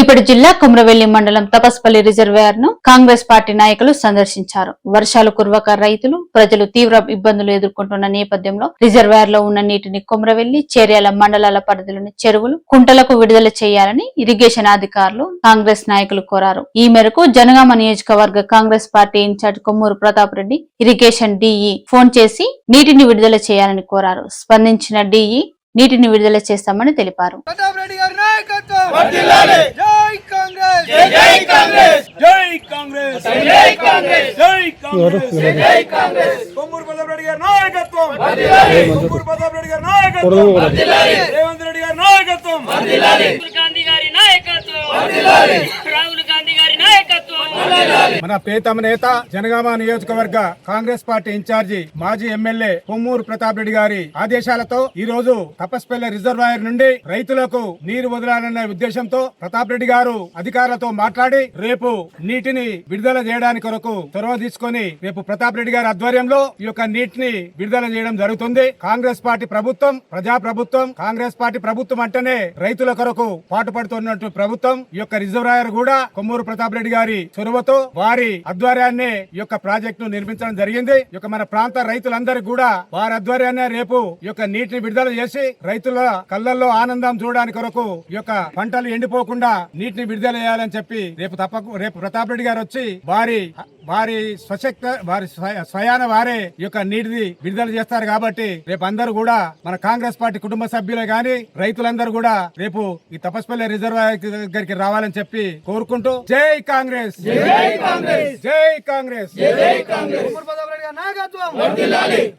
సిద్దిపేట జిల్లా కుమ్రవెల్లి మండలం తపస్పల్లి రిజర్వాయర్ ను కాంగ్రెస్ పార్టీ నాయకులు సందర్శించారు. వర్షాలు కురవక రైతులు ప్రజలు తీవ్ర ఇబ్బందులు ఎదుర్కొంటున్న నేపథ్యంలో రిజర్వాయర్ లో ఉన్న నీటిని కుమ్రవెల్లి చేర్యాల మండలాల పరిధిలోని చెరువులు కుంటలకు విడుదల చేయాలని ఇరిగేషన్ అధికారులు కాంగ్రెస్ నాయకులు కోరారు. ఈ మేరకు జనగామ నియోజకవర్గ Congress party incharge Kommuru Pratap Reddy irrigation DE phone చేసి నీటిని విడుదల చేయాలని కోరారు. స్పందించిన డిఈ నీటిని విడుదల చేస్తామని తెలిపారు. మన ప్రియతమ నేత జనగామ నియోజకవర్గ కాంగ్రెస్ పార్టీ ఇన్ఛార్జి మాజీ ఎమ్మెల్యే కొమ్మూరు ప్రతాప్ రెడ్డి గారి ఆదేశాలతో ఈ రోజు తపస్పల్లి రిజర్వాయర్ నుండి రైతులకు నీరు వదలాలనే ఉద్దేశంతో ప్రతాప్ రెడ్డి గారు అధికారులతో మాట్లాడి రేపు నీటిని విడుదల చేయడానికి కొరకు చొరవ తీసుకొని రేపు ప్రతాప్ రెడ్డి గారి ఆధ్వర్యంలో ఈ యొక్క నీటిని విడుదల చేయడం జరుగుతుంది. కాంగ్రెస్ పార్టీ ప్రభుత్వం ప్రజా ప్రభుత్వం. కాంగ్రెస్ పార్టీ ప్రభుత్వం అంటేనే రైతుల కొరకు పాటుపడుతున్నట్టు ప్రభుత్వం. ఈ యొక్క రిజర్వాయర్ కూడా కొమ్మూరు ప్రతాప్ రెడ్డి గారి చొరవతో వారి ఆధ్వర్యాన్ని ఈ యొక్క ప్రాజెక్టు ను నిర్మించడం జరిగింది. ఈ యొక్క మన ప్రాంత రైతులందరికీ కూడా వారి ఆధ్వర్యాన్ని రేపు ఈ యొక్క నీటిని విడుదల చేసి రైతుల కళ్ళల్లో ఆనందం చూడడానికి కొరకు ఈ యొక్క పంటలు ఎండిపోకుండా నీటిని విడుదల చేయాలని చెప్పి రేపు ప్రతాప్ రెడ్డి గారు వచ్చి వారి స్వయాన వారే ఈ యొక్క నీటిని విడుదల చేస్తారు. కాబట్టి రేపు అందరూ కూడా మన కాంగ్రెస్ పార్టీ కుటుంబ సభ్యులే గాని రైతులందరూ కూడా రేపు ఈ తపస్పల్లి రిజర్వాయర్ దగ్గరికి రావాలని చెప్పి కోరుకుంటూ జై కాంగ్రెస్, జై కాంగ్రెస్, జై కాంగ్రెస్, జై కాంగ్రెస్.